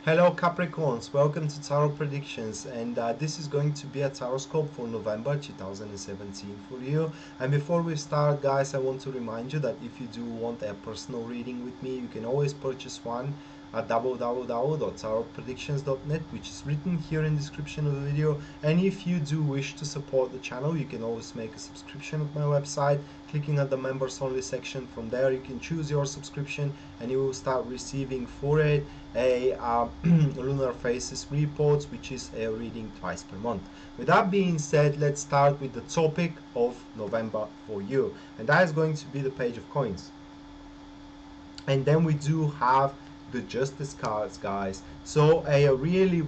Hello Capricorns, welcome to Tarot Predictions, and this is going to be a Horoscope for November 2017 for you. And before we start, guys, I want to remind you that if you do want a personal reading with me, you can always purchase one at www.tarotpredictions.net, which is written here in the description of the video. And if you do wish to support the channel, you can always make a subscription at my website, clicking at the members only section. From there you can choose your subscription and you will start receiving for it a lunar phases reports, which is a reading twice per month. With that being said, let's start with the topic of November for you, and that is going to be the Page of Coins. And then we do have the Justice cards, guys. So a really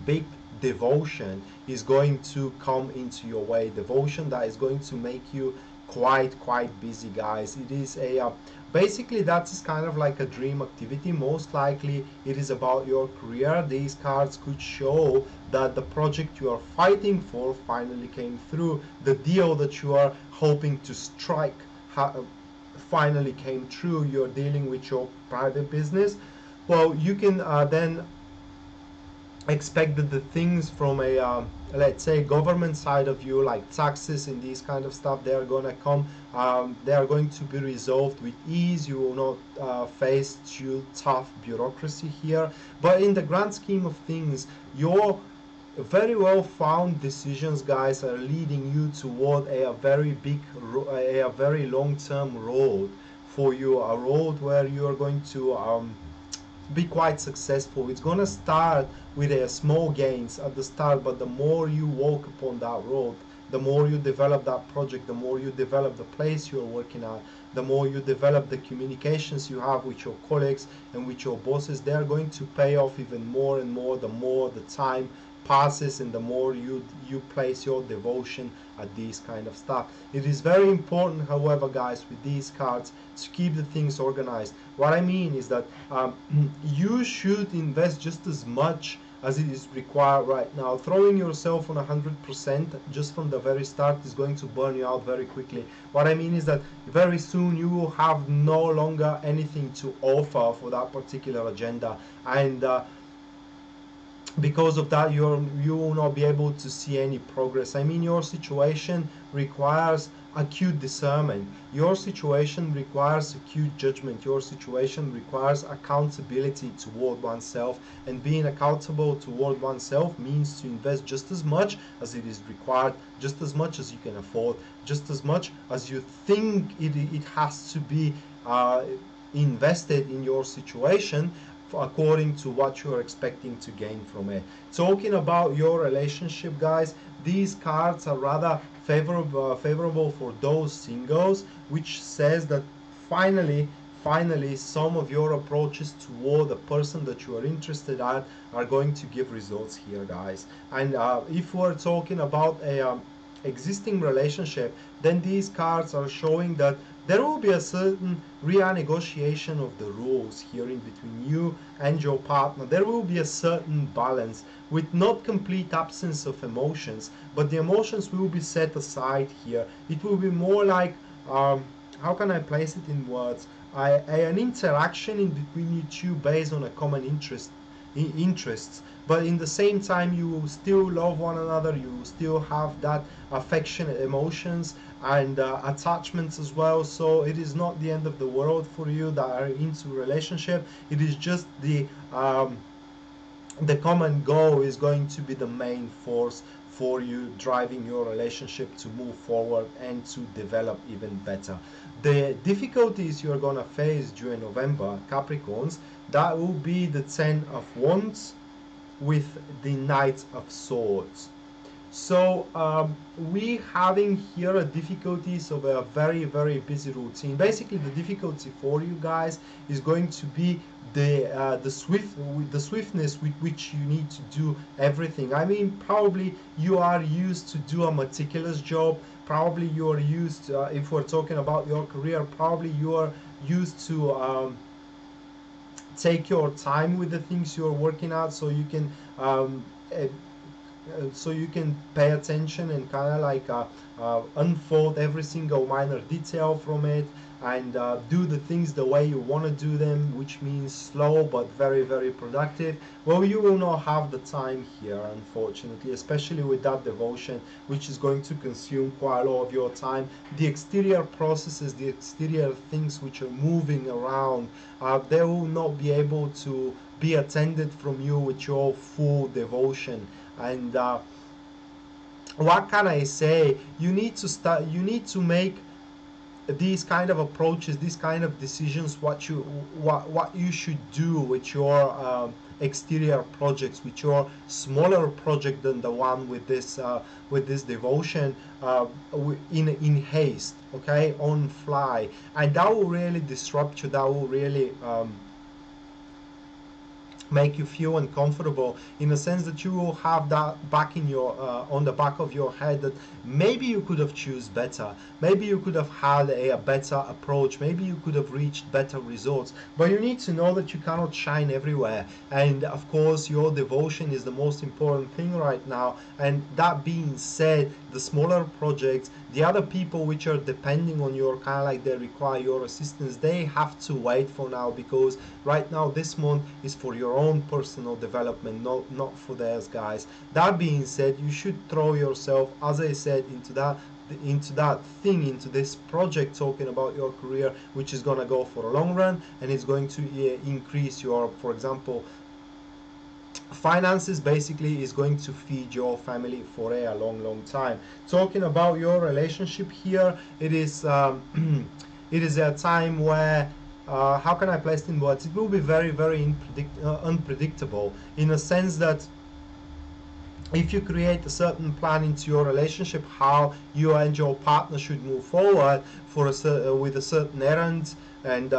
big devotion is going to come into your way. Devotion that is going to make you quite busy, guys. It is a basically that's kind of like a dream activity. Most likely it is about your career. These cards could show that the project you are fighting for finally came through. The deal that you are hoping to strike finally came true. You're dealing with your private business. Well, you can then expect that the things from a let's say government side of you, like taxes and these kind of stuff, they are going to come, they are going to be resolved with ease. You will not face too tough bureaucracy here, but in the grand scheme of things, your very well found decisions, guys, are leading you toward a very very long-term road for you, a road where you are going to be quite successful. It's gonna start with a small gains at the start, but the more you walk upon that road, the more you develop that project, the more you develop the place you're working at, the more you develop the communications you have with your colleagues and with your bosses. They are going to pay off even more and more the more the time passes and the more you place your devotion at these kind of stuff. It is very important, however, guys, with these cards, to keep the things organized. What I mean is that you should invest just as much as it is required right now. Throwing yourself on 100% just from the very start is going to burn you out very quickly. What I mean is that very soon you will have no longer anything to offer for that particular agenda, and because of that you will not be able to see any progress. I mean, your situation requires acute discernment, your situation requires acute judgment, your situation requires accountability toward oneself, and being accountable toward oneself means to invest just as much as it is required, just as much as you can afford, just as much as you think it has to be invested in your situation, according to what you are expecting to gain from it. Talking about your relationship, guys, these cards are rather favorable for those singles, which says that finally some of your approaches toward the person that you are interested in are going to give results here, guys. And if we're talking about a existing relationship, then these cards are showing that there will be a certain renegotiation of the rules here in between you and your partner. There will be a certain balance with not complete absence of emotions, but the emotions will be set aside here. It will be more like, how can I place it in words? An interaction in between you two based on a common interests, but in the same time you will still love one another, you will still have that affectionate emotions and attachments as well. So it is not the end of the world for you that are into relationship. It is just the common goal is going to be the main force for you, driving your relationship to move forward and to develop even better. The difficulties you're gonna face during November, Capricorns, that will be the 10 of Wands with the Knight of Swords. So we having here a difficulties of a very busy routine. Basically, the difficulty for you guys is going to be the swiftness with which you need to do everything. I mean, probably you are used to do a meticulous job. Probably you are used, if we're talking about your career, probably you are used to take your time with the things you're working at, so you can so you can pay attention and kind of like unfold every single minor detail from it, and do the things the way you want to do them, which means slow but very, very productive. Well, you will not have the time here, unfortunately, especially with that devotion, which is going to consume quite a lot of your time. The exterior processes, the exterior things which are moving around, they will not be able to be attended from you with your full devotion. And what can I say? You need to start. You need to make these kind of approaches, these kind of decisions, what you should do with your exterior projects, with your smaller project than the one with this devotion, in haste, okay, on fly, and that will really disrupt you. That will really make you feel uncomfortable, in a sense that you will have that back in your on the back of your head, that maybe you could have choose better, maybe you could have had a better approach, maybe you could have reached better results. But you need to know that you cannot shine everywhere, and of course your devotion is the most important thing right now. And that being said, the smaller projects, the other people which are depending on your kind of like, they require your assistance, they have to wait for now, because right now this month is for your own personal development, not for theirs, guys. That being said, you should throw yourself, as I said, into that thing, into this project, talking about your career, which is going to go for a long run, and it's going to increase your, for example, finances. Basically is going to feed your family for a long time. Talking about your relationship here, it is it is a time where how can I place it in words? It will be very, very unpredictable, in a sense that if you create a certain plan into your relationship, how you and your partner should move forward for with a certain errand, and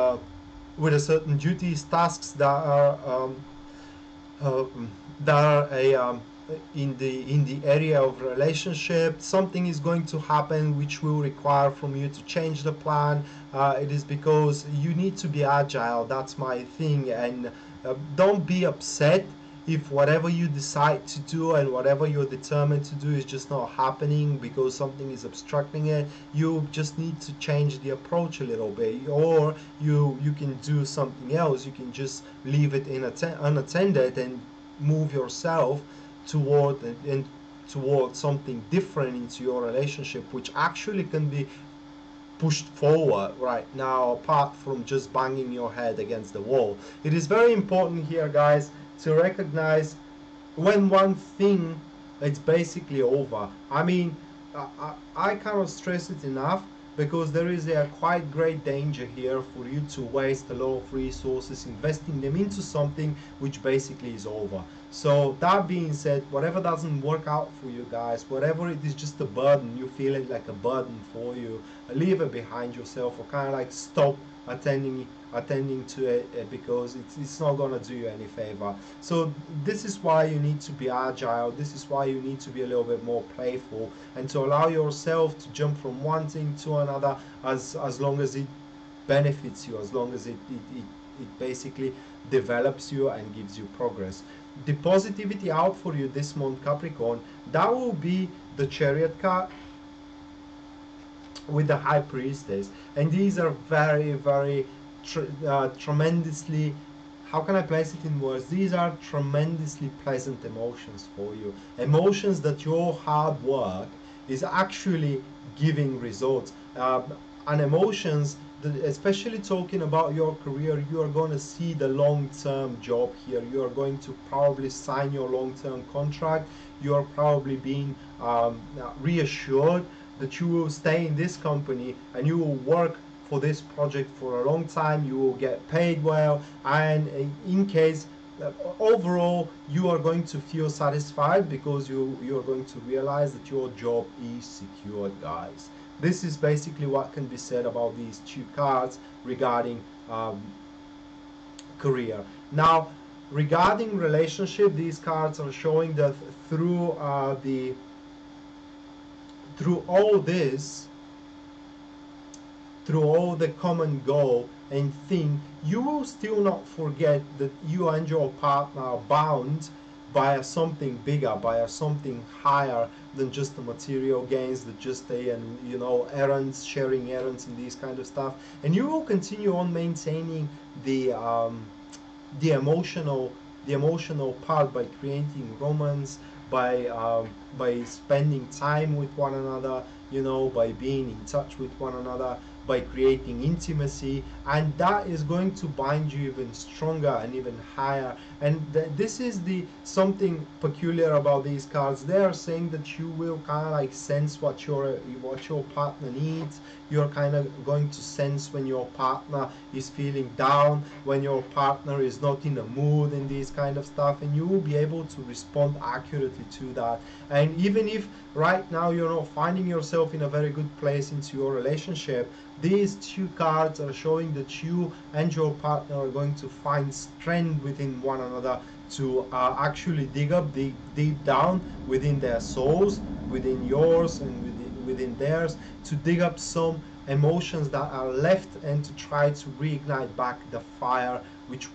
with a certain duties, tasks that are uh, in the area of relationship, something is going to happen which will require from you to change the plan. It is because you need to be agile. That's my thing. And don't be upset if whatever you decide to do and whatever you're determined to do is just not happening because something is obstructing it. You just need to change the approach a little bit, or you can do something else. You can just leave it unattended and move yourself toward and toward something different into your relationship, which actually can be pushed forward right now, apart from just banging your head against the wall. It is very important here, guys, to recognize when one thing it's basically over. I mean, I cannot stress it enough, because there is a quite great danger here for you to waste a lot of resources investing them into something which basically is over. So that being said, whatever doesn't work out for you guys, whatever it is just a burden, you feel it like a burden for you, leave it behind yourself, or kind of like stop attending to it, because it's not gonna do you any favor. So this is why you need to be agile. This is why you need to be a little bit more playful, and to allow yourself to jump from one thing to another, as long as it benefits you, as long as it basically develops you and gives you progress. The positivity out for you this month, Capricorn, that will be the Chariot card with the High Priestess. And these are very, very tremendously, how can I place it in words? These are tremendously pleasant emotions for you. Emotions that your hard work is actually giving results. And emotions that, especially talking about your career, you are going to see the long-term job here. You are going to probably sign your long-term contract. You are probably being reassured that you will stay in this company and you will work for this project for a long time. You will get paid well, and in case overall you are going to feel satisfied, because you are going to realize that your job is secured, guys. This is basically what can be said about these two cards regarding career. Now, regarding relationship, these cards are showing that through through all this, through all the common goal and thing, you will still not forget that you and your partner are bound by something bigger, by something higher than just the material gains, than just errands, sharing errands and these kind of stuff. And you will continue on maintaining the the emotional the emotional part by creating romance, by spending time with one another, by being in touch with one another, by creating intimacy, and that is going to bind you even stronger and even higher. And this is the something peculiar about these cards. They are saying that you will kind of like sense what your partner needs. You're kind of going to sense when your partner is feeling down, when your partner is not in a mood, and these kind of stuff, and you will be able to respond accurately to that. And even if right now you're not finding yourself in a very good place into your relationship, these two cards are showing that you and your partner are going to find strength within one another to actually dig deep down within their souls, within yours and within theirs, to dig up some emotions that are left and to try to reignite back the fire which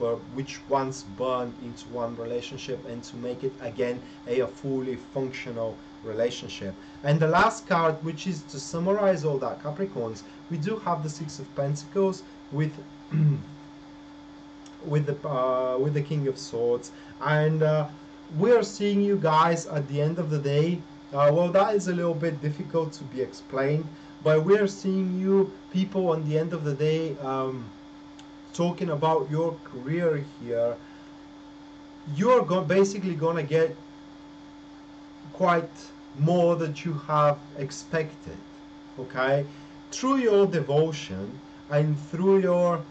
once burned into one relationship, and to make it again a fully functional relationship. And the last card, which is to summarize all that, Capricorns, we do have the Six of Pentacles with with the King of Swords, and we are seeing you guys at the end of the day. Well, that is a little bit difficult to be explained, but we are seeing you people on the end of the day, talking about your career here. You're basically gonna get quite more that you have expected, okay, through your devotion and through your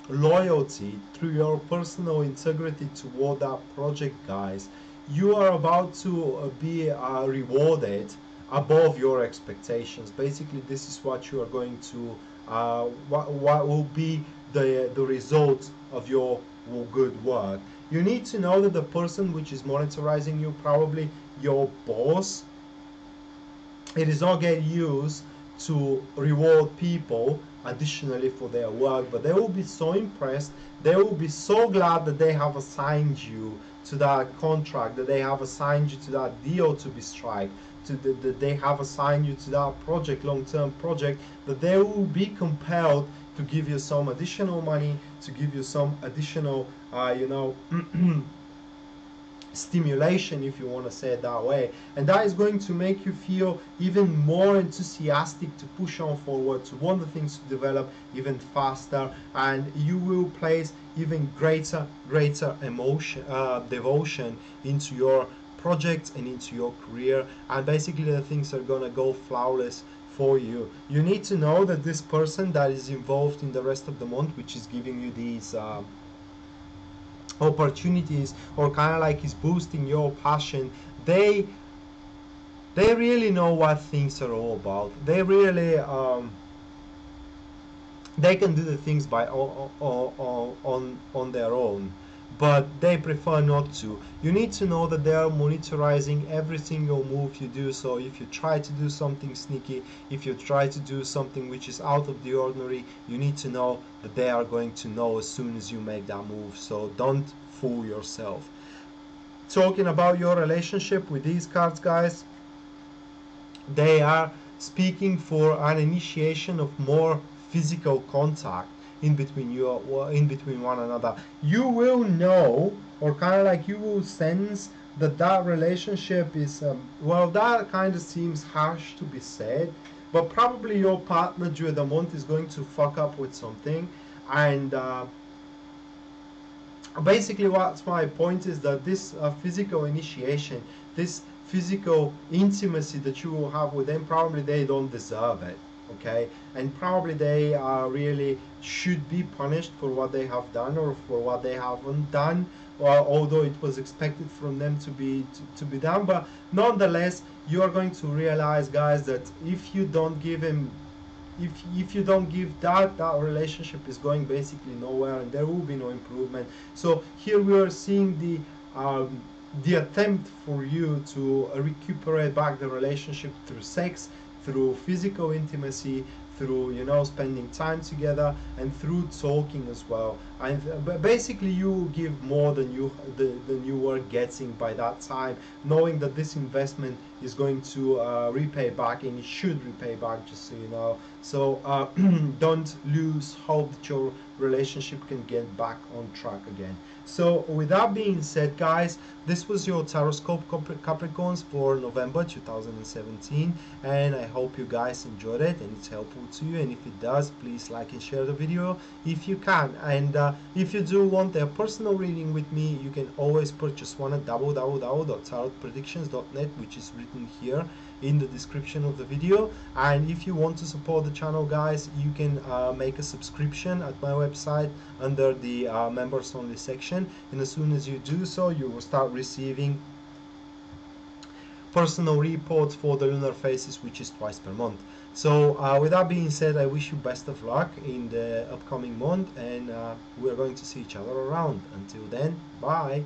loyalty, through your personal integrity toward that project, guys. You are about to be rewarded above your expectations. Basically, this is what you are going to what will be the result of your good work. You need to know that the person which is monetizing you, probably your boss, it is not get used to reward people additionally for their work, but they will be so impressed, they will be so glad that they have assigned you to that contract, that they have assigned you to that deal to be struck, that they have assigned you to that project, long-term project, that they will be compelled to give you some additional money, to give you some additional stimulation, if you want to say it that way. And that is going to make you feel even more enthusiastic to push on forward, to want the things to develop even faster, and you will place even greater emotion, devotion into your projects and into your career, and basically the things are gonna go flawless for you. You need to know that this person that is involved in the rest of the month, which is giving you these opportunities, or kind of like is boosting your passion, they really know what things are all about. They really they can do the things by on their own, but they prefer not to. You need to know that they are monitoring every single move you do. So if you try to do something sneaky, if you try to do something which is out of the ordinary, you need to know that they are going to know as soon as you make that move. So don't fool yourself. Talking about your relationship with these cards, guys, they are speaking for an initiation of more physical contact in between one another. You will know, or kind of like you will sense, that relationship is well, that kind of seems harsh to be said, but probably your partner during the month is going to fuck up with something. And basically what's my point is that this physical initiation, this physical intimacy that you will have with them, probably they don't deserve it, okay, and probably they really should be punished for what they have done or for what they haven't done, although it was expected from them to be done. But nonetheless, you are going to realize, guys, that if you don't give him, if you don't give that relationship is going basically nowhere, and there will be no improvement. So here we are seeing the attempt for you to recuperate back the relationship through sex, through physical intimacy, through spending time together, and through talking as well. but basically you give more than you were getting by that time, knowing that this investment is going to repay back, and it should repay back, just so you know. So don't lose hope that your relationship can get back on track again. So with that being said, guys, this was your Taroscope Capricorns for November 2017, and I hope you guys enjoyed it and it's helpful to you. And if it does, please like and share the video if you can. And if you do want a personal reading with me, you can always purchase one at www.tarotpredictions.net, which is written here in the description of the video. And if you want to support the channel, guys, you can make a subscription at my website under the members only section, and as soon as you do so, you will start receiving personal reports for the lunar phases, which is twice per month. So with that being said, I wish you best of luck in the upcoming month, and we're going to see each other around. Until then, bye.